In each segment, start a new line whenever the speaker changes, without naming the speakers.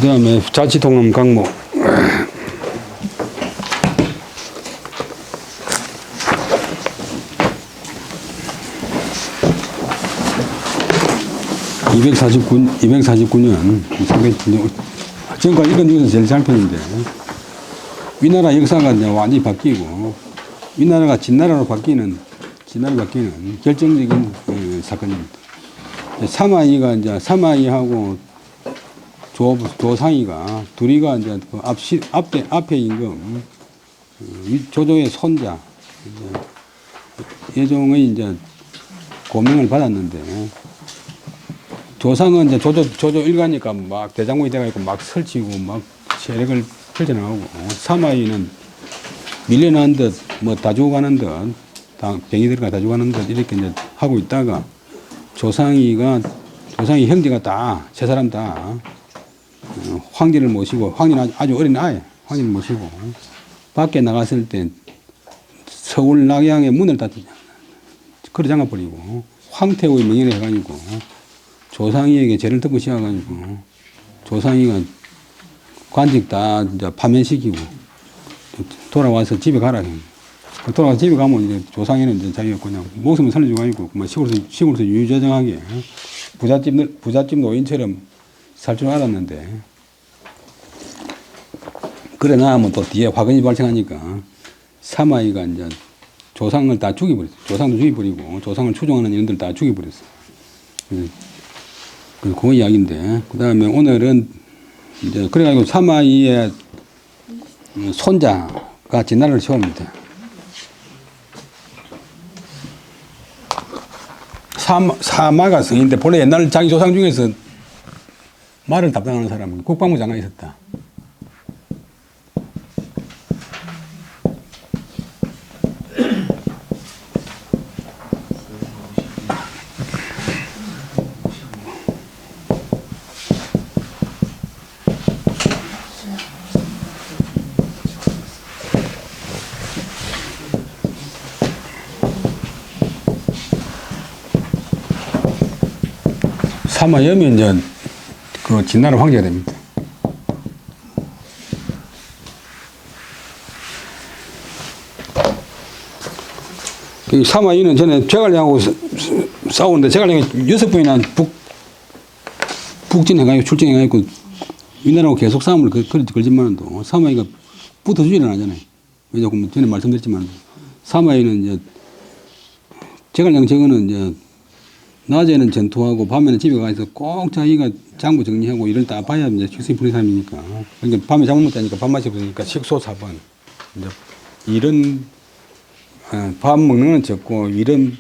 그 다음에 자치통합 강목. (249년) 지금까지 이건 중에서 제일 잘 폈는데, 위나라 역사가 이제 완전히 바뀌고, 위나라가 진나라로 바뀌는 결정적인 사건입니다. 사마이가 이제 사마이하고 조상이가 둘이가 이제 그 앞에 임금 조조의 손자 예종의 이제 고명을 받았는데, 조상은 이제 조조 일가니까 막 대장군이 돼가지고 막 설치고 막 세력을 펼쳐나가고, 사마이는 밀려난 듯 뭐 다 죽어가는 듯 병이 들어가 다 죽어가는 듯 이렇게 이제 하고 있다가, 조상이 형제가 다 세 사람 다 황제를 모시고, 황제는 아주 어린 아이 황제를 모시고 밖에 나갔을 때 서울 낙양의 문을 다 걸어 잠가버리고 황태후의 명예를 해가지고 조상이에게 죄를 덮고 씌워가지고 조상이가 관직 다 이제 파면시키고 돌아와서 집에 가라. 돌아와서 집에 가면 이제 조상이는 이제 자기가 그냥 목숨을 살려주고 아니고 뭐 시골에서 유유자정하게 부잣집 노인처럼 살 줄 알았는데, 그래 나면 또 뒤에 화근이 발생하니까 사마이가 이제 조상을 다 죽여버렸어. 조상도 죽여버리고 조상을 추종하는 인들 다 죽여버렸어. 그 이야기인데, 그 다음에 오늘은 이제 그래가지고 사마이의 손자가 진나라를 세웁니다. 사마가 성인데 본래 옛날 자기 조상 중에서 말을 담당하는 사람은 국방부 장관이 있었다. 사마염이 이제 그 진나라 황제가 됩니다. 이 사마이는 전에 제갈량하고 싸우는데, 제갈량이 6번이나 북진해가지고 출정해가지고 위나라하고 계속 싸움을 걸지만도 사마이가 붙어주지는 않잖아요. 왜 자꾸 전에 말씀드렸지만, 사마이는 이제 제갈량 저거는 이제 낮에는 전투하고 밤에는 집에 가서 꼭 자기가 장부 정리하고 일을 다 봐야 이제 식성이 풀린 사람이니까. 그러니까 밤에 잠을 못 자니까 밥맛이 없으니까 식소사번. 이제 일은 밥 먹는 건 적고 일은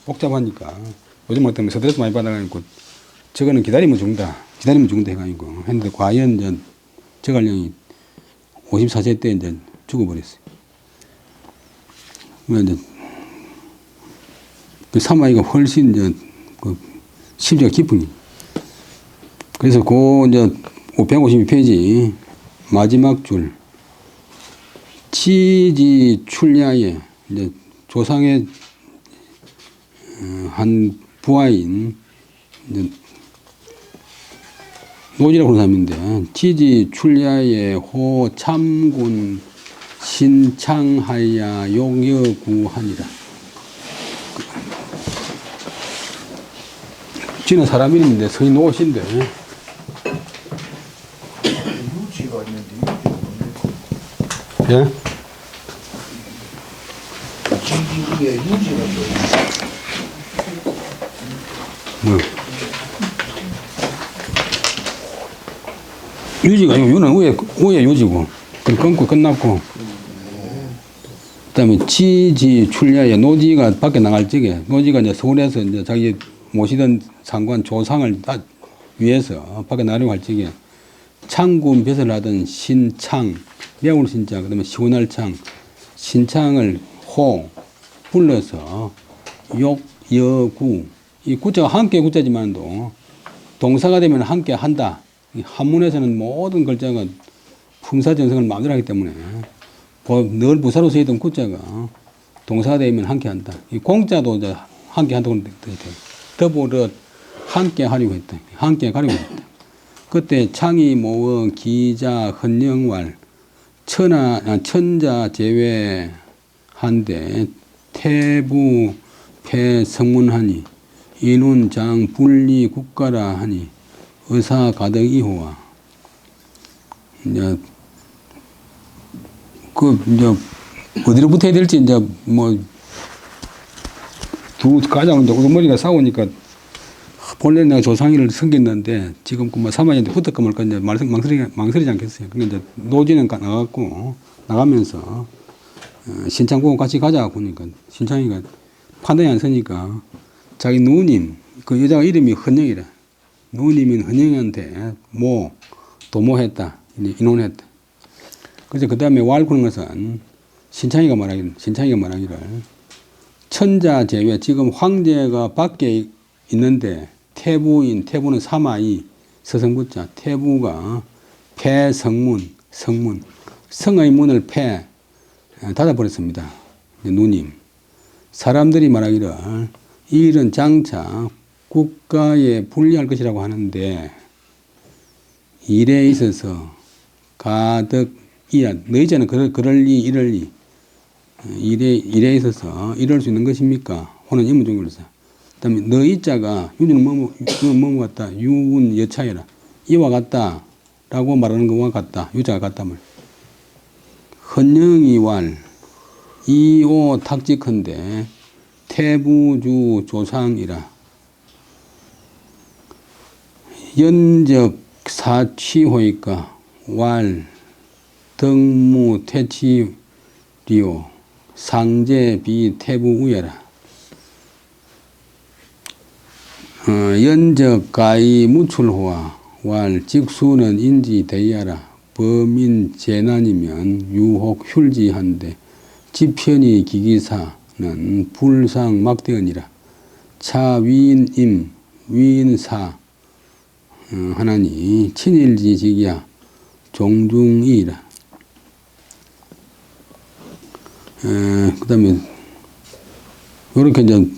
복잡하니까 요즘 같은 스트레스 많이 받아가지고 저거는 기다리면 죽는다 해가지고 했는데, 과연 이제 제갈량이 54세 때 이제 죽어버렸어요. 이제 그 사마이가 훨씬 이제 그 심지가 깊은 게. 그래서 그 이제 152페이지 마지막 줄, 치지 출야에 이제 조상의 한 부하인 이제 노지라고 하는 사람인데, 치지 출야에 호 참군 신창하야 용여구하니라. 지는 사람 이름인데 서인 노신데.
유지가 있는데
예?
지기에 유지가 있어요.
뭐? 유지가 아니고 유는 위에 유지고, 그럼 끊고 끝났고. 그다음에 치지 출야에 노지가 밖에 나갈 적에, 노지가 이제 서울에서 이제 자기 모시던 상관 조상을 위해서 밖에 나려고 할 적에 창군 벼슬을 하던 신창, 매울 신자, 그 다음에 시원할 창, 신창을 호 불러서 욕여구, 이 구자가 함께 구자지만도 동사가 되면 함께 한다. 한문에서는 모든 글자가 품사전성을 마음대로 하기 때문에 늘 부사로 쓰이던 구자가 동사가 되면 함께 한다. 이 공자도 이제 함께 한다고 되어 있다. 더불어 함께 하려고 했다. 함께 가려고 했다. 그때 창이 모어 기자 헌영왈 천자 제외한데 태부 폐성문하니 인운장 분리 국가라 하니 의사 가덕이호와 이제 이제 어디로 붙어야 될지 이제 뭐 두 가장 이제 우두머리가 싸우니까 본래 내가 조상이를 섬겼는데 지금 그 뭐 사마이한테 붙을까 말까 이제 망설이지 않겠어요. 그러니까 이제 노지는 나갔고 나가면서 신창 보고 같이 가자 보니까 신창이가 판단이 안 서니까 자기 누님 그 여자가 이름이 헌영이라 누님인 헌영이한테 도모했다 이제 인혼했다. 그래서 그 다음에 왈구는 것은 신창이가 말하기를 천자 제외 지금 황제가 밖에 있는데 태부는 사마이 서성부자 태부가 폐성문 성의 문을 닫아버렸습니다. 누님 사람들이 말하기를 이 일은 장차 국가에 불리할 것이라고 하는데 일에 있어서 가덕이야 너희 자는 그럴 리 이럴 리 일에 있어서 이럴 수 있는 것입니까? 호는 이문종으로서 그다음에 너희 자가 유는 뭐뭐 같다 유운 여차여라 이와 같다라고 말하는 것과 같다 유자가 같다 말 헌영이왈 이오 탁직한데 태부주 조상이라 연적 사취호이까 왈 덕무 태치리오 상제 비태부 우여라 연적 가이 무출호와 왈 직수는 인지 대야라 범인 재난이면 유혹 흉지한데 지편이 기기사는 불상 막대언이라 차위인임 위인사 하나니 친일지직이야 종중이라 그 다음에 요렇게 이제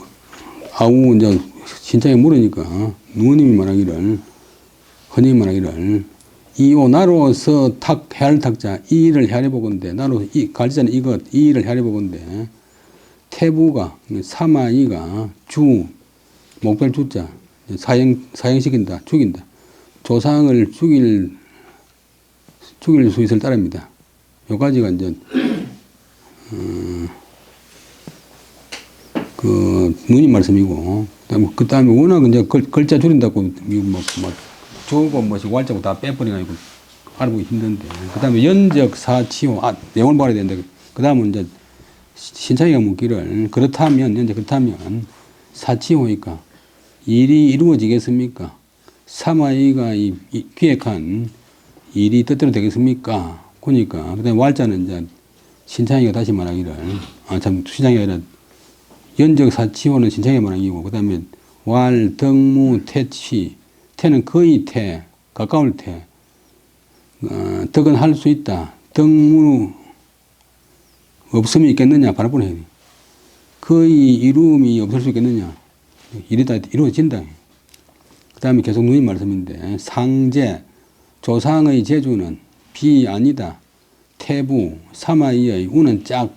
아우 이제 신창이 물으니까 누님이 말하기를 헌님이 말하기를 이오 나로서 해할 탁자 이 일을 헤아려보건대 나로 갈지자는 이것 이 일을 헤아려보건대 태부가 사마이가 주 목별 주자 사형시킨다 죽인다 조상을 죽일 수 있을 따릅니다. 요까지가 이제 그 누님 말씀이고 그 다음에 워낙 이제 글자 줄인다고 뭐 주고 뭐지 왈자고 다 빼버리가지고 알아보기 힘든데 그 다음에 연적 사치호 내용을 봐야 되는데 그 다음은 이제 신창이가 묻기를 그렇다면 사치호니까 일이 이루어지겠습니까? 사마이가 기획한 일이 뜻대로 되겠습니까? 그러니까 그 다음에 왈자는 이제 신창이가 다시 말하기를 신창이가 아니라 연적 사치호는 신창이가 말하기고 그 다음에 왈 덕무 태치 태는 거의 가까울 태 덕은 할 수 있다 덕무 없음이 있겠느냐 바라보는 해야 돼. 거의 이룸이 없을 수 있겠느냐 이러다 이루어진다. 그 다음에 계속 누님 말씀인데 상제 조상의 제주는 비 아니다 태부 사마이의 우는 짝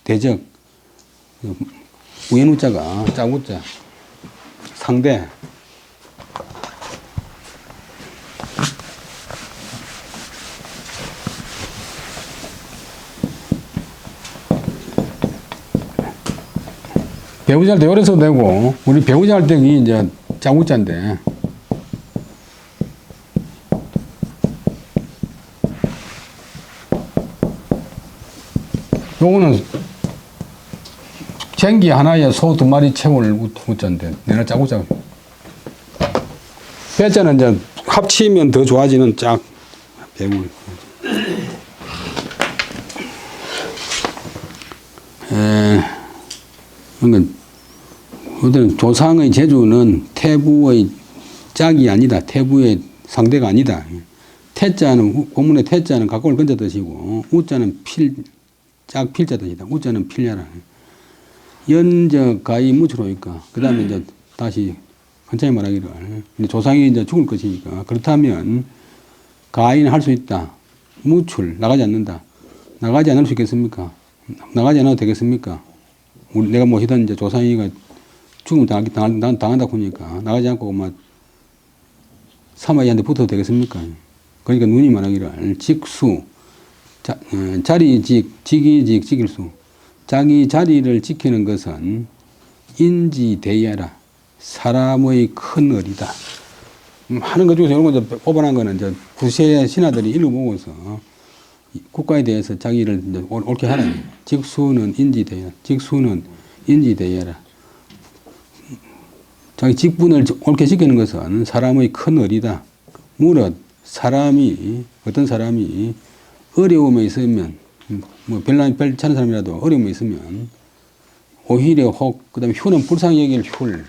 대적 우연우자가 짝우자 상대 배우자 할 때 열어서 되고 우리 배우자 할 때 이제 짝우자인데 요거는 쟁기 하나에 소 2마리 채울 우자인데 내가 짝우자 배자는 이제 합치면 더 좋아지는 짝 배우 그러니까 조상의 제주는 태부의 짝이 아니다. 태부의 상대가 아니다. 태자는 본문의 태자는 각골 근자 뜻이고 우자는 짝 필자 뜻이다. 우자는 필야라. 연적 가이 무추로니까 그 다음에 이제 다시 한참에 말하기를. 근데 조상이 이제 죽을 것이니까. 그렇다면, 가인은 할 수 있다. 무출, 나가지 않는다. 나가지 않을 수 있겠습니까? 나가지 않아도 되겠습니까? 내가 모시던 이제 조상이가 죽음 당한다고 하니까 나가지 않고 막 사마이한테 붙어도 되겠습니까? 그러니까 눈이 말하기를 직수, 자리직, 직이직, 직일수. 자기 자리를 지키는 것은 인지대야라. 사람의 큰 의리다. 하는 것 중에서 이런 거 이제 뽑아낸 거는 이제 구세 신하들이 읽어보고서 국가에 대해서 자기를 이제 옳게 하라. 직수는 인지대야. 직수는 인지대야라. 자기 직분을 옳게 지키는 것은 사람의 큰 의리다. 무릇 어떤 사람이 어려움에 있으면, 뭐 별찮은 사람이라도 어려움에 있으면, 오히려 혹, 그 다음에 휴는 불쌍히 여길 휴를.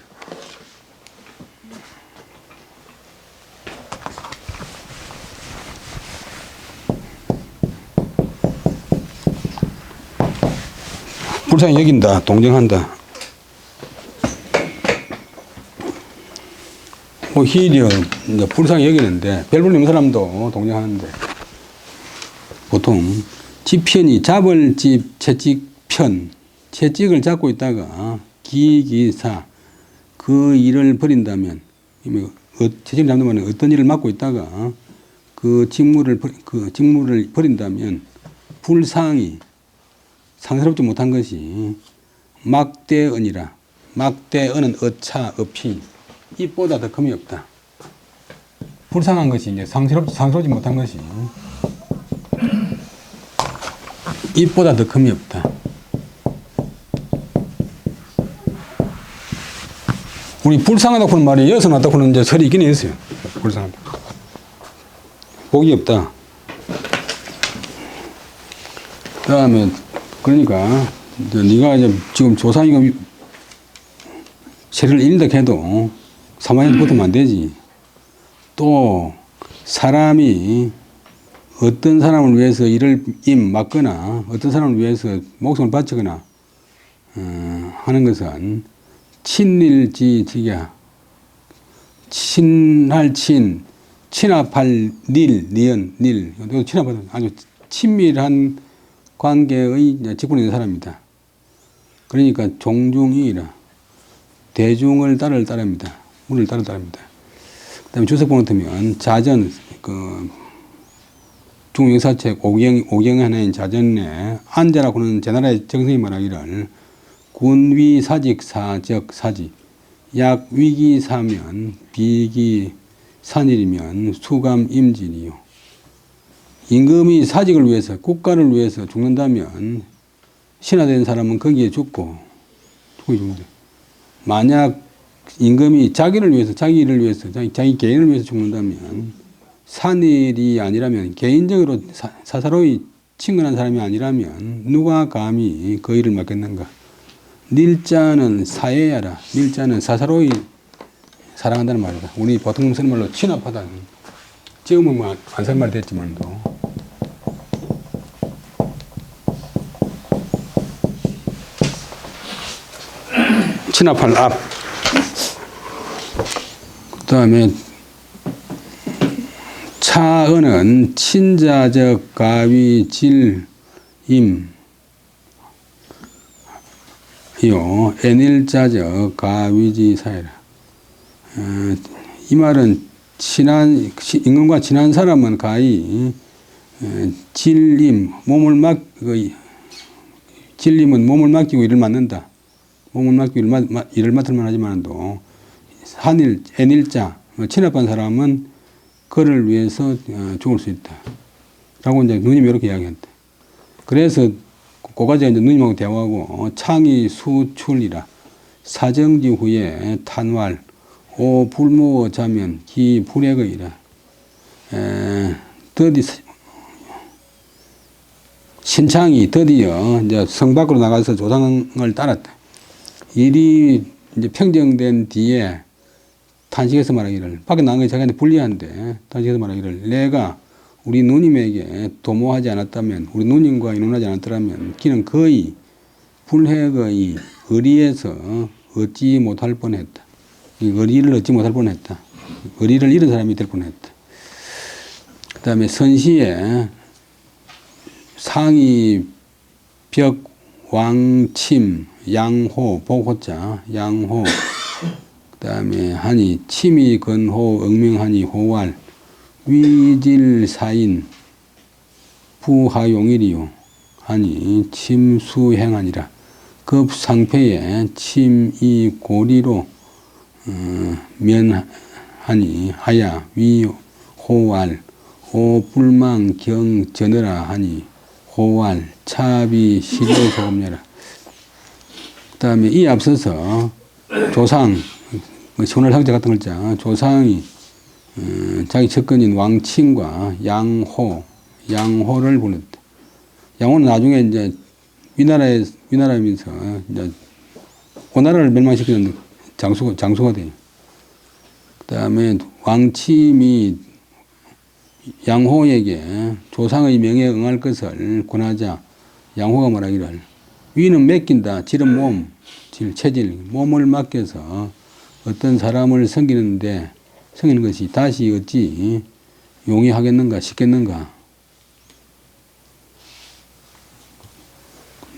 불쌍히 여긴다, 동정한다. 오히려 이제 불쌍히 여기는데, 별 볼 없는 사람도 동정하는데, 보통 지편이 잡을 집 채찍편, 채찍을 잡고 있다가 기기사 그 일을 버린다면, 채찍을 잡는 어떤 일을 맡고 있다가 그 직무를 버린다면 불상이 상스럽지 못한 것이 막대언이라. 막대언은 어차, 어피. 이보다 더 금이 없다. 불쌍한 것이 이제 상스럽지 못한 것이 이보다 더 금이 없다. 우리 불쌍하다고 하는 말이 여기서 났다고 하는 이제 설이 있긴 있어요. 불쌍하다. 복이 없다. 그 다음에, 그러니까, 네가 이제 지금 조상이가 세를 잃는다 해도 사마리아한테 붙으면 안 되지. 또, 사람이 어떤 사람을 위해서 일을 맡거나 어떤 사람을 위해서 목숨을 바치거나 하는 것은 친일지직이야. 친할 친, 친합할 니은. 친합하다. 아주 친밀한 관계의 직분이 있는 사람이다. 그러니까 종중이라. 대중을 따릅니다. 문을 따릅니다. 그 다음에 주석본을 들면 자전, 중역사책 오경 하나인 자전에 안자라고 하는 제나라의 정성이 말하기를 군위 사직 사적 사지 약 위기 사면 비기 산일이면 수감 임진이요. 임금이 사직을 위해서 국가를 위해서 죽는다면 신하된 사람은 거기에 죽고 죽는다. 만약 임금이 자기 일을 위해서 자기 개인을 위해서 죽는다면 산일이 아니라면 개인적으로 사사로이 친근한 사람이 아니라면 누가 감히 그 일을 맡겠는가. 닐자는 사예야라. 닐자는 사사로이 사랑한다는 말이다. 우리 보통 쓰는 말로 친합하다. 지금은 뭐 안 쓴 말 됐지만도. 친합할 앞. 그 다음에 차은은 친자적 가위질임이요. 애닐자적 가위지사이라. 이 말은 임금과 친한 사람은 가히 질임, 질임은 몸을 맡기고 일을 맡는다. 몸을 맡기고 일을 맡을만 하지만도 애닐자, 친합한 사람은 그를 위해서 죽을 수 있다. 라고 이제 누님이 이렇게 이야기한다. 그래서 고가지가 이제 누님하고 대화하고 창이 수출이라 사정지 후에 탄활 오 불모어 자면 기 불액의이라 신창이 드디어 이제 성 밖으로 나가서 조상을 따랐다. 일이 이제 평정된 뒤에 탄식해서 말하기를, 밖에 나간 게 자기한테 불리한데, 탄식해서 말하기를, 내가 우리 누님에게 도모하지 않았다면, 우리 누님과 의논하지 않았더라면, 기는 거의 불핵의 의리에서 얻지 못할 뻔했다. 이 의리를 얻지 못할 뻔했다. 의리를 잃은 사람이 될 뻔했다. 그 다음에 선시에 상이 벽, 왕침, 양호, 보호자, 양호. 그 다음에 하니 침이 건호, 응명하니 호왈, 위질사인, 부하용일이요. 하니 침수행하니라. 급상패에 침이 고리로 면하니 하야 위호왈 호불망 경전하라 하니 호왈 차비 시료소금녀라. 그 다음에 이 앞서서 조상 손을 상자 같은 글자 조상이 자기 측근인 왕침과 양호를 불렀다. 양호는 나중에 이제 위나라면서 이제 오나라를 멸망시키는 장수가 돼요. 그 다음에 왕침이 양호에게 조상의 명에 응할 것을 권하자 양호가 말하기를 위는 맡긴다. 질은 몸, 체질, 몸을 맡겨서 어떤 사람을 섬기는 것이 다시 어찌 용이하겠는가 싶겠는가.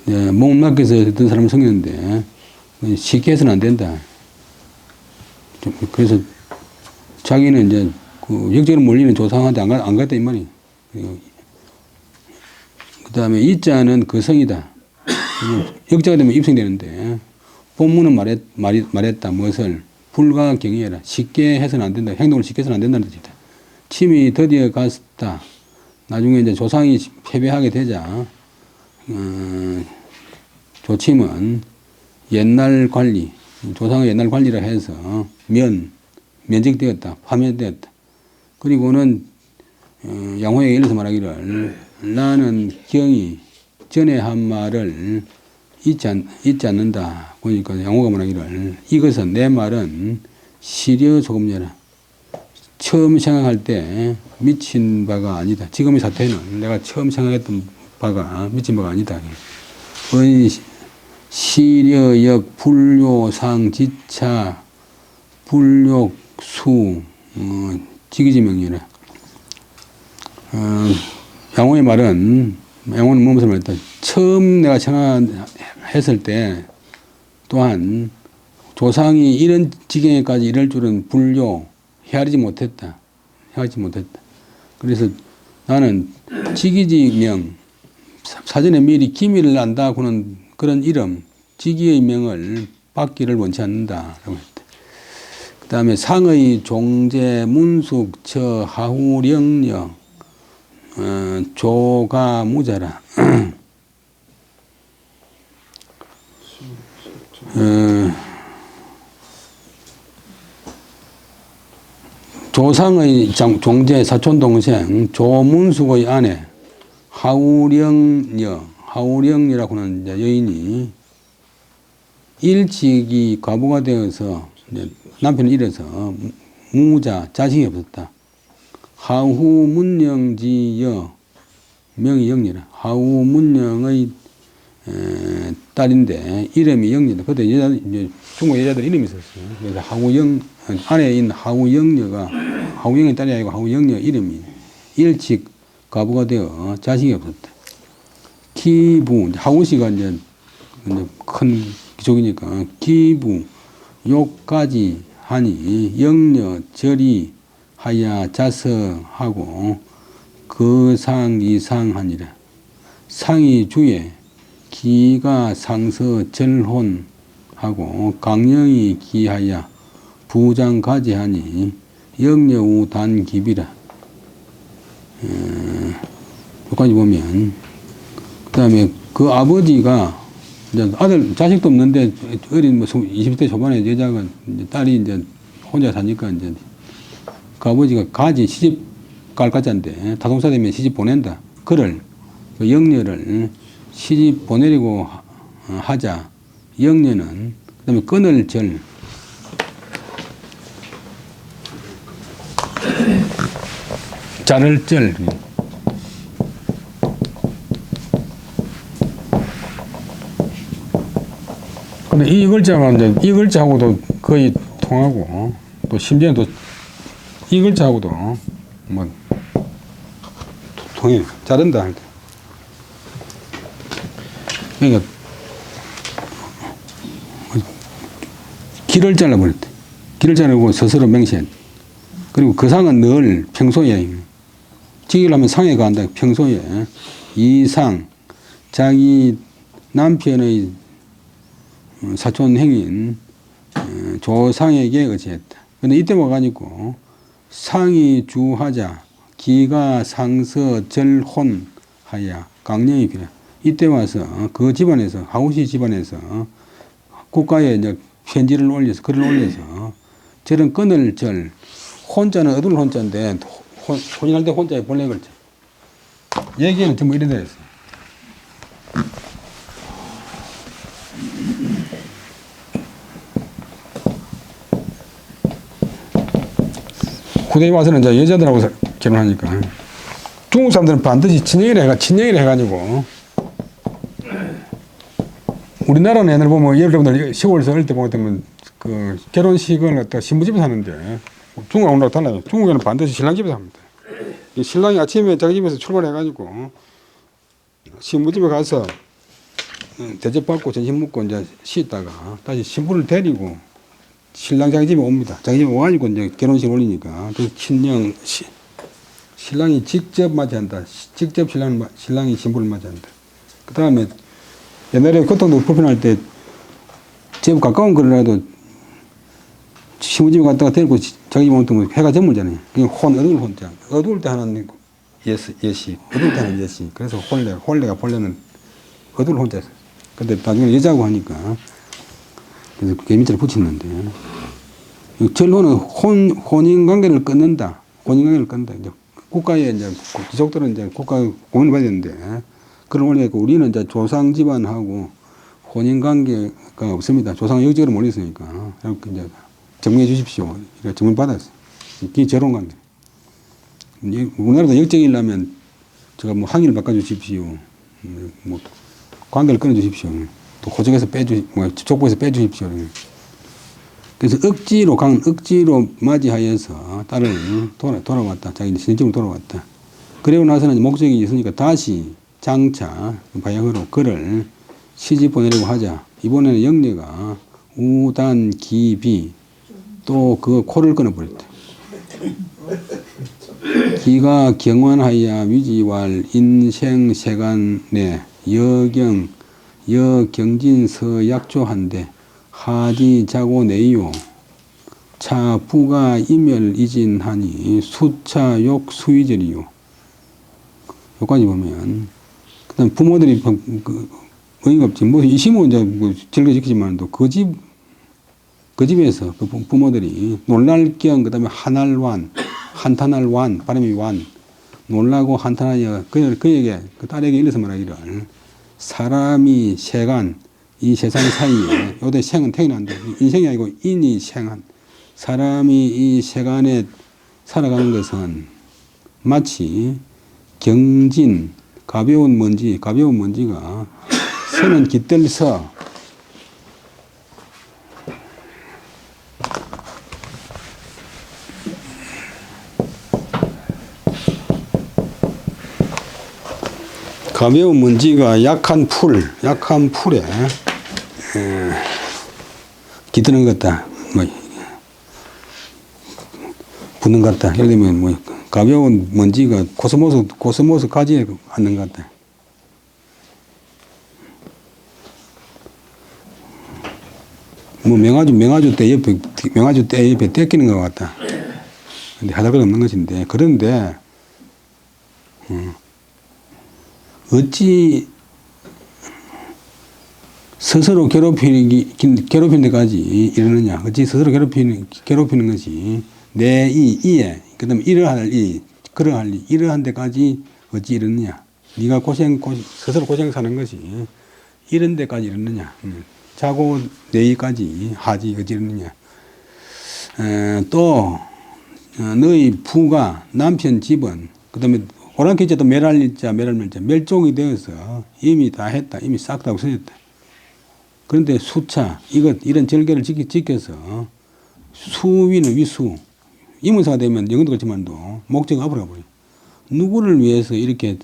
네, 몸을 맡겨서 어떤 사람을 섬기는데 쉽게 해서는 안 된다. 그래서 자기는 이제 그 역적으로 몰리는 조상한테 안 갔다 이 말이에요. 그 다음에 이자는 거성이다. 역자가 되면 입성되는데 본문은 말했다. 무엇을 불가경이해라. 쉽게 해서는 안 된다. 행동을 쉽게 해서는 안 된다는 뜻이다. 침이 드디어 갔다. 나중에 이제 조상이 패배하게 되자 조침은 옛날 관리, 조상의 옛날 관리라 해서 면직되었다. 파면되었다. 그리고는 양호에게 일러서 말하기를 나는 경이 전에 한 말을 잊지 않는다. 그러니까 양호가 말하기를 이것은 내 말은 시려 조금여라. 처음 생각할 때 미친 바가 아니다. 지금의 사태는 내가 처음 생각했던 바가 미친 바가 아니다. 시려역 불료상 지차 불욕수 지기지명이라. 양호의 말은 양호는 무엇을 말했다. 처음 내가 생각했을 때 또한 조상이 이런 지경에까지 이럴 줄은 헤아리지 못했다. 그래서 나는 지기지명 사전에 미리 기밀을 안다고는 그런 이름 지기의 명을 받기를 원치 않는다라고 했다. 그 다음에 상의 종제 문숙 처 하후령녀 조가무자라. 조상의 종제 사촌 동생 조문숙의 아내 하우령녀라고 하는 여인이 일찍이 과부가 되어서 남편을 잃어서 무자 자식이 없었다. 하후문영지여 명이 영리라. 하후문영의 딸인데 이름이 영리다. 그때 중국 여자들 이름이 있었어요. 그래서 아내인 하우영녀가 하우영의 딸이 아니고 하우영녀 이름이 일찍 과부가 되어 자식이 없었다. 기부 하우씨가 이제 큰 기족이니까 기부 욕까지 하니 영녀 절이 하야 자서하고 그 상 이상하니라. 상이 주에 기가 상서 절혼하고 강령이 기하야 부장가지하니 영여우 단기비라. 여기까지 보면 그 다음에 그 아버지가 이제 자식도 없는데 어린 20대 초반에 여자가 딸이 이제 혼자 사니까 이제 그 아버지가 가지 시집 갈 가자인데 다동사 되면 시집 보낸다. 그를 그 영녀를 시집 보내려고 하자. 영녀는 그다음에 끊을 절 자를 절 근데 이 글자가 이제 이 글자하고도 거의 통하고 또 심지어는 또 이 글자하고도 뭐 통해 자른다 할 때. 그러니까 길을 잘라버렸대. 길을 자르고 스스로 맹세했대. 그리고 그 상은 늘 평소에 지기를 상에 간다. 평소에 이 상 자기 남편의 사촌 행인 조상에게 의지했다. 근데 이때 와가지고 상이 주하자 기가 상서 절혼하야 강령이 필요. 이때 와서 그 집안에서 하우시 집안에서 국가에 이제 편지를 올려서 글을 올려서 저런 끊을 절 혼자는 어두운 혼자인데 혼인할 때 혼자의 본래 글자 얘기는 전부 이래 되어 있어요. 후대에 와서는 이제 여자들하고 결혼하니까 중국 사람들은 반드시 친형이라 해가지고 우리나라는 옛날 보면 여러분들 시골에서 어릴 때 보면 그 결혼식을 갖다 신부집에서 하는데 중국하고 우리나라 달라요. 중국에는 반드시 신랑 집에서 합니다. 신랑이 아침에 자기 집에서 출발해가지고 신부집에 가서 대접받고 점심 먹고 이제 쉬다가 다시 신부를 데리고 신랑 자기 집에 옵니다. 자기 집에 와가지고 이제 결혼식 올리니까 그 친형 신랑이 직접 맞이한다. 직접 신랑이 신부를 맞이한다. 그 다음에 옛날에 교통도 불편할 때 집 가까운 거라도 신부집에 갔다가 데리고 자기 집에 오면 해가 저물잖아요. 그게 어두울 혼자. 어두울 때 하는 예시, 어두울 때 하는 예시. 그래서 혼례가 본래는 어두울 혼자였어요. 근데 나중에 여자고 하니까 그래서 개미자를 붙였는데 절호는 혼인 관계를 끊는다. 혼인 관계를 끊는다. 이제 국가에 이제 귀족들은 이제 국가 공헌을 받아야 되는데 그걸 올려고 우리는 이제 조상 집안하고 혼인 관계가 없습니다. 조상은 여기저기로 몰렸으니까 이렇게 이제 정리해 주십시오. 이렇게 정을 받았어요. 이게 절혼 관계. 우리나라도 역적이려면 제가 뭐 항의를 바꿔주십시오. 뭐 관계를 끊어주십시오. 또 호적에서 족보에서 빼주십시오. 그래서 억지로 맞이하여서 딸을 돌아왔다. 자기 신집으로 돌아왔다. 그리고 나서는 목적이 있으니까 다시 장차 바야흐로 그를 시집 보내려고 하자. 이번에는 영내가 우단기비 또 그 코를 끊어버렸다. 기가 경환하여 위지왈 인생세간내 여경진서약조한데 하지자고 내요 차부가 이멸이진하니 수차욕 수위절이요. 여기까지 보면 그다음 부모들이 의의가 없지. 뭐 이시모 이제 뭐 즐겨지키지만 또 그 집에서 그 부모들이 놀랄경 그다음에 한탄할 완 발음이 완 놀라고 한탄하여 그에게 그 딸에게 일러서 말하기를 사람이 세간 이 세상 사이에 요새 생은 태어난다. 인생이 아니고 인이 생한 사람이 이 세간에 살아가는 것은 마치 경진 가벼운 먼지가 서는 깃들서 가벼운 먼지가 약한 풀에 깃드는 것 같다. 뭐 붙는 것 같다. 예를 들면 뭐 가벼운 먼지가 코스모스 가지에 앉는 것 같다. 뭐 명아주 떼 옆에 떼끼는 것 같다. 근데 하다가 없는 것인데 그런데 어찌 스스로 괴롭히는 데까지 이러느냐. 어찌 스스로 괴롭히는 것이 내 이에, 그 다음에 이러한 데까지 어찌 이러느냐. 네가 스스로 고생 사는 것이 이런 데까지 이러느냐. 자고 내일까지 하지 어찌 이러느냐. 또 너희 부가 남편 집은 그 다음에 오랑캐자도 멸할자 멸종이 되어서 이미 다 했다. 이미 싹 다 없어졌다. 그런데 수차 이런 절개를 지켜서 수위는 위수. 이문사가 되면 영어도 그렇지만도 목적이 앞으로 가버려요. 누구를 위해서 이렇게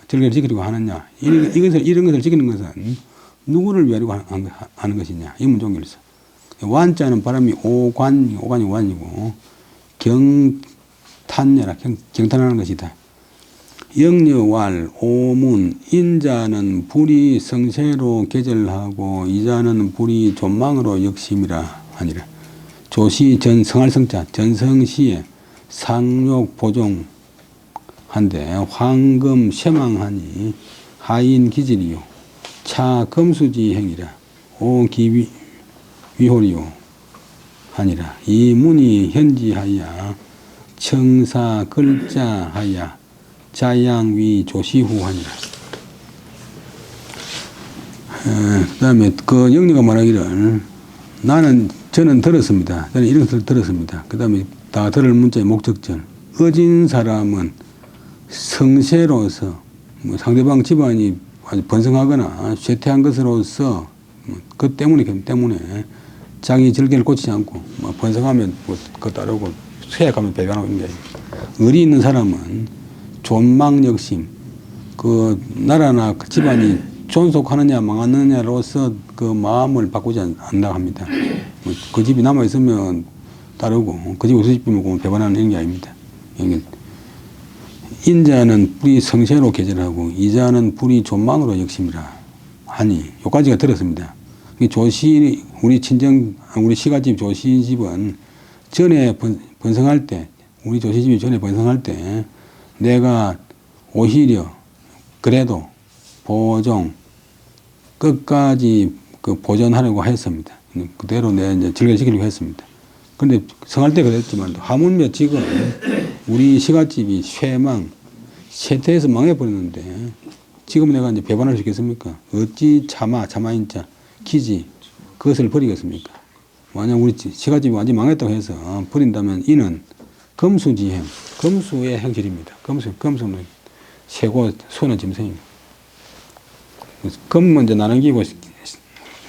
절개를 지키려고 하느냐. 이런 것을 지키는 것은 누구를 위하려고 하는 것이냐. 이문종결서. 완자는 바람이 오관이 완이고 경탄여라. 경탄하는 것이다. 영여왈 오문 인자는 불이 성세로 계절하고 이자는 불이 존망으로 역심이라 하니라. 조시 전성할성자 전성시에 상욕 보종한데 황금 쇠망하니 하인 기질이요 차 금수지 행이라 오기 위홀이요 하니라. 이 문이 현지하야 청사 글자하야 자양위 조시후 하니라. 그 다음에 그 영리가 말하기를 저는 들었습니다. 저는 이런 것을 들었습니다. 그 다음에 다 들을 문자의 목적절. 어진 사람은 성세로서 상대방 집안이 아주 번성하거나 쇠퇴한 것으로서 그 때문에 자기 절개를 고치지 않고 번성하면 그거 따르고 쇠약하면 배반하고 있는 게 아니에요. 의리 있는 사람은 존망역심, 그 나라나 그 집안이 존속하느냐 망하느냐로서 그 마음을 바꾸지 않는다고 합니다. 그 집이 남아있으면 따르고 그 집이 없어지면 배반하는 이런 게 아닙니다. 인자는 불이 성세로 계절하고 이자는 불이 존망으로 역심이라 하니 요까지가 들었습니다. 조시 우리 시가집 조시 집은 전에 번성할 때 우리 조시 집이 전에 번성할 때 내가 오히려 그래도 보정 끝까지 그 보존하려고 했습니다. 그대로 내 이제 즐겨지키려고 했습니다. 그런데 성할 때 그랬지만 하물며 지금 우리 시가집이 쇠퇴해서 망해버렸는데 지금 내가 이제 배반할 수 있겠습니까? 어찌 자마인자 기지 그것을 버리겠습니까? 만약 우리 시가집이 완전히 망했다고 해서 버린다면 이는 금수지행, 금수의 행실입니다. 금수는 쇠고 수는 짐승입니다. 금은 이제 나눠기고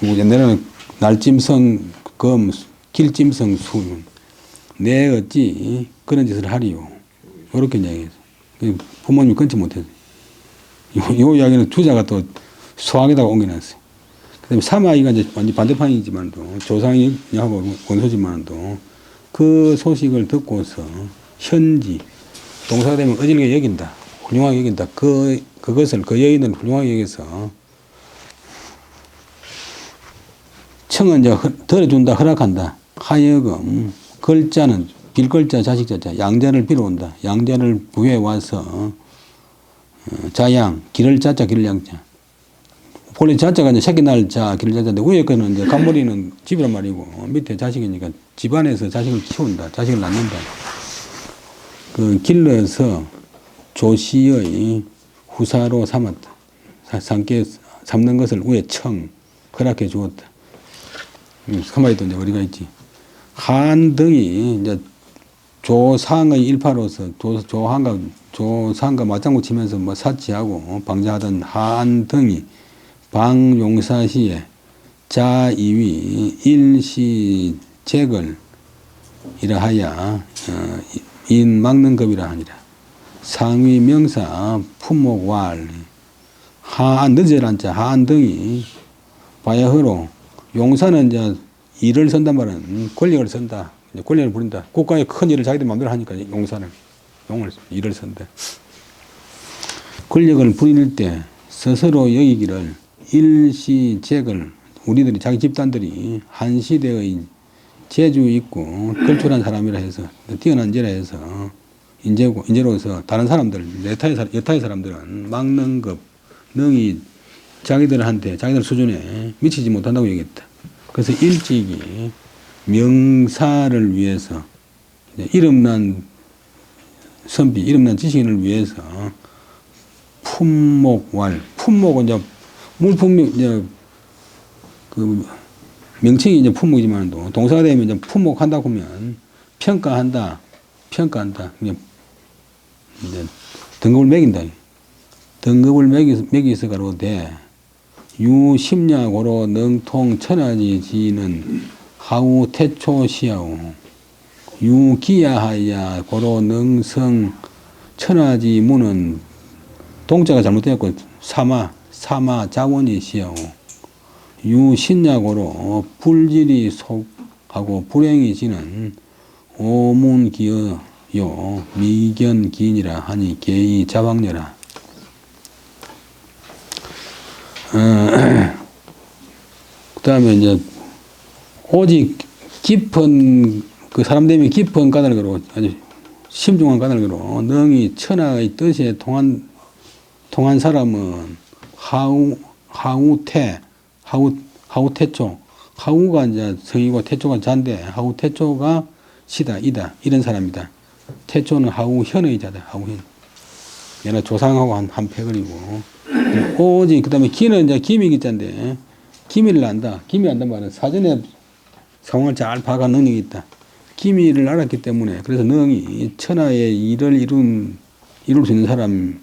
옛날에는 날짐승, 금, 길짐승, 수. 내 어찌 그런 짓을 하리요. 이렇게 이야기해서 부모님이 끊지 못해서 요 이야기는 주자가 또 소학에다가 옮겨놨어요. 그다음에 사마이가 이제 완전 반대판이지만도 조상하고 원소지만도 그 소식을 듣고서 현지 동사가 되면 어질게 여긴다, 훌륭하게 여긴다. 그것을 그 여인은 훌륭하게 여기서 청은 이제 들어준다, 허락한다. 하여금 글자는 빌글자, 자식자자, 양자를 빌어온다. 양자를 부해 와서 자양, 기를 자자, 기를 양자. 본래 자자가 이제 새끼 날 자, 기를 자자인데 위에 거는 이제 간머리는 집이란 말이고 밑에 자식이니까 집안에서 자식을 키운다, 자식을 낳는다. 그 길러서 조시의 후사로 삼았다. 삼게 삼는 것을 위에 청 허락해 주었다. 가만히도 이제 어디가 있지. 한등이 이제 조상의 일파로서 조상과 맞장구 치면서 뭐 사치하고 방자하던 한등이 방용사시에 자이위 일시책을 이라하여 인 막는 급이라 하니라. 상위 명사 품목왈 하안 늦으란 자 한등이 바야흐로 용사는 이제 일을 선단 말은 권력을 선다. 이제 권력을 부린다. 국가의 큰 일을 자기들 마음대로 하니까 일을 선다. 권력을 부릴 때 스스로 여기기를 일시잭을 우리들이 자기 집단들이 한 시대의 재주 있고 걸출한 사람이라 해서 뛰어난 자라 해서 인재로서 다른 사람들 여타의 사람들은 막는 급 능이 자기들 수준에 미치지 못한다고 얘기했다. 그래서 일찍이 명사를 위해서 이름난 선비, 이름난 지식인을 위해서 품목은 이제 물품명 이제 그 명칭이 이제 품목이지만도 동사가 되면 이제 품목한다고 하면 평가한다. 그냥 이제 등급을 매긴다. 등급을 매기서 가로되 유심야고로 능통 천하지지는 하우 태초시하오 유기야하야 고로 능성 천하지 무는 동자가 잘못되었고 사마 자원이 시하오 유신야고로 불질이 속하고 불행이 지는 오문기여요 미견기인이라 하니 개의 자방녀라. 그 다음에 이제 오직 깊은 그 사람 되면 깊은 까닭으로 아주 심중한 까닭으로 능히 천하의 뜻에 통한 사람은 하우태초 하우가 이제 성이고 태초가 자인데 하우태초가 시다 이런 사람이다. 태초는 하우현의 자다. 하우현. 얘는 조상하고 한 패거리고 오직 그다음에 기는 이제 기미기 자인데 기미를 안다. 기미 안단 말은 사전에 상황을 잘 파악할 능력이 있다. 기미를 알았기 때문에 그래서 능히 천하의 일을 이룰 수 있는 사람은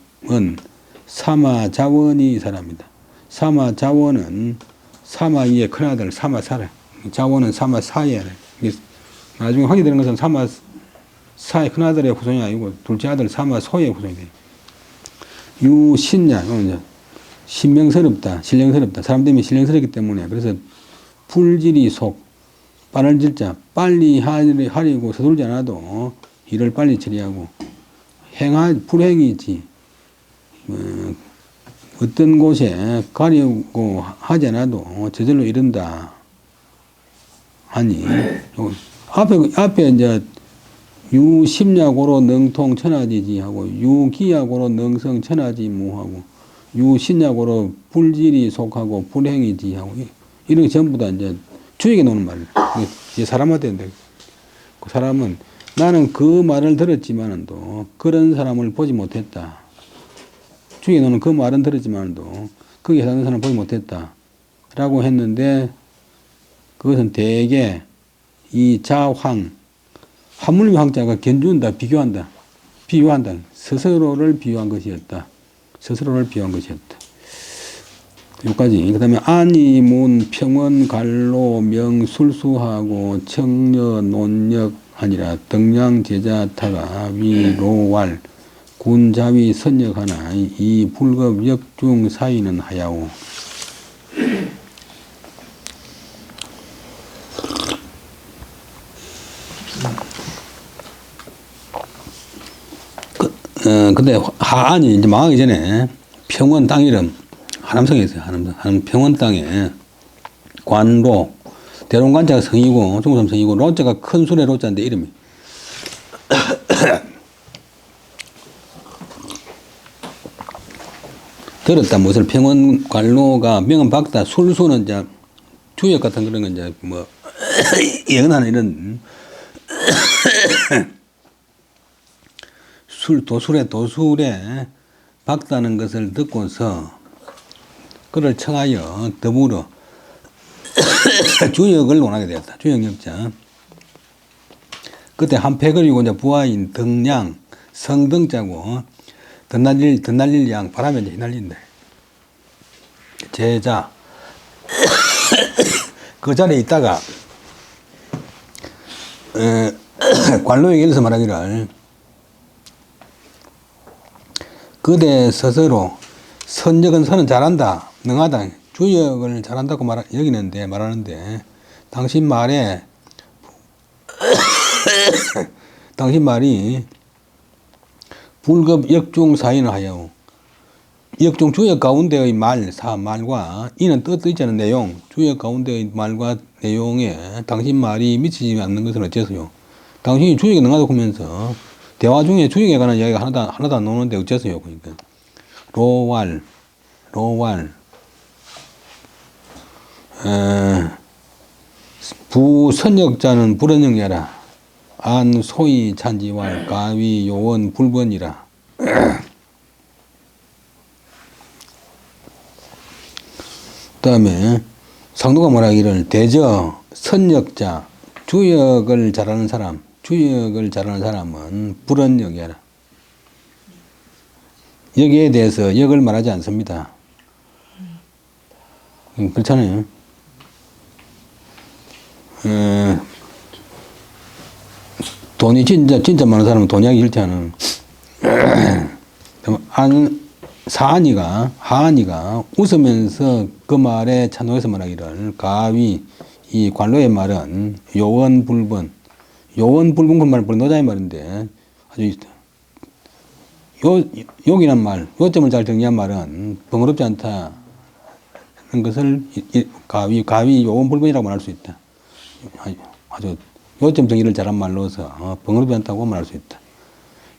사마자원이 사람이다. 사마자원은 사마이의 큰아들 사마사래. 자원은 사마사예. 나중에 하게 되는 것은 사마사의 큰아들의 후손이 아니고 둘째 아들 사마소의 후손이 돼. 유신야 신명스럽다. 신령스럽다. 사람 되면 신령스럽기 때문에 그래서 불질이 속 빠를 질자 빨리 하려고 서두르지 않아도 일을 빨리 처리하고 불행이지 어떤 곳에 가려고 하지 않아도 저절로 이른다 하니 앞에 이제 유심야고로 능통 천하지지 하고 유기야고로 능성 천하지 무하고 유신야고로 불질이 속하고 불행이지 하고 이런 게 전부 다 이제 주역에 놓는 말이에요. 사람한테 그 사람은 나는 그 말을 들었지만도 그런 사람을 보지 못했다. 주역에 놓는 그 말은 들었지만도 거기에 사는 사람을 보지 못했다. 라고 했는데 그것은 대개 이 화물의 황자가 견준다, 비교한다. 스스로를 비유한 것이었다. 여기까지. 그 다음에 안이, 문, 평원, 갈로, 명, 술수하고 청려, 논력 아니라 등량, 제자, 타가, 위, 로왈, 군자위, 선역하나 이 불급, 역중, 사이는 하야오. 근데 하안이 이제 망하기 전에 평원 땅 이름 하남성에 있어요. 하남 평원 땅에 관로 대롱관자가 성이고 중삼 성이고 로자가 큰 술의 로자인데 이름이 들었다 무엇을 평원 관로가 명은 박다 술수는 이제 주역 같은 그런 건 이제 뭐 예언하는 이런 도술에 박다는 것을 듣고서 그를 청하여 더불어 주역을 논하게 되었다. 주역역자. 그때 한 패거리고 이제 부하인 등량 성등자고 덧날릴 양 바람에 이제 휘날린다. 제자 그 자리에 있다가 관로에게 일어서 말하기를 그대 스스로 선역은 선은 잘한다, 능하다, 주역을 잘한다고 말하는데 당신 말에 당신 말이 불급 역중 사인을 하여 역중 주역 가운데의 말과 이는 뜻이지 않은 내용 주역 가운데의 말과 내용에 당신 말이 미치지 않는 것은 어째서요? 당신이 주역이 능하다고 하면서 대화 중에 주역에 관한 이야기가 하나도 안 나오는데 어째서요? 그러니까 로왈 부선역자는 불언역이라 안 소위 찬지왈 가위 요원 불번이라. 그다음에 상도가 말하기를 대저 선역자 주역을 잘하는 사람은 불언역이라. 여기에 대해서 역을 말하지 않습니다. 그렇잖아요. 돈이 진짜 많은 사람은 돈이하기 일티하는 하안이가 웃으면서 그 말에 찬호해서 말하기를 가위 이 관로의 말은 요원불분 그 말은 노자의 말인데 아주 여기란 말 요점을 잘 정리한 말은 번거롭지 않다 하는 것을 가위 요원불분이라고 말할 수 있다. 아주 요점 정의를 잘한 말로서 번거롭지 않다고 말할 수 있다.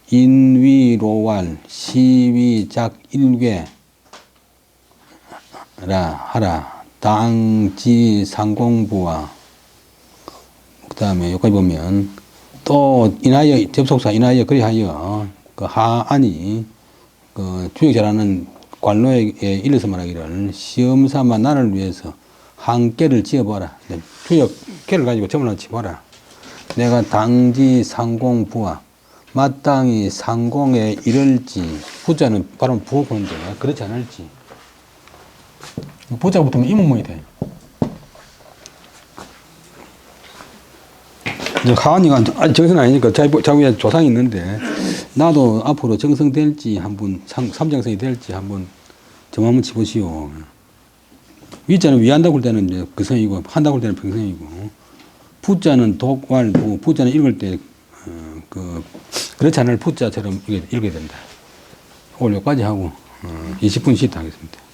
인위로왈 시위작일괴라 하라 당지상공부와 그 다음에 여기까지 보면 또 인하여 접속사 인하여 그리하여 그 하안이 그 주역 잘하는 관로에게 일러서 말하기를 시험삼아 나를 위해서 한 깨를 지어보라. 주역 깨를 가지고 점을 하나 치보라. 내가 당지상공부와 마땅히 상공에 이를지 부자는 바로 부호건데 그렇지 않을지 부자가 붙으면 이문문이 돼. 이제 하은이가 아직 정성 아니니까 자기가 조상이 있는데 나도 앞으로 정성될지 한번 삼정성이 될지 한번 점 한번 치보시오. 위자는 위한다고 할 때는 이제 그 성이고 한다고 할 때는 평성이고 부자는 독활부 부자는 읽을 때 그렇지 않을 부자처럼 읽어야 된다. 오늘 여기까지 하고 20분 쉬다 하겠습니다.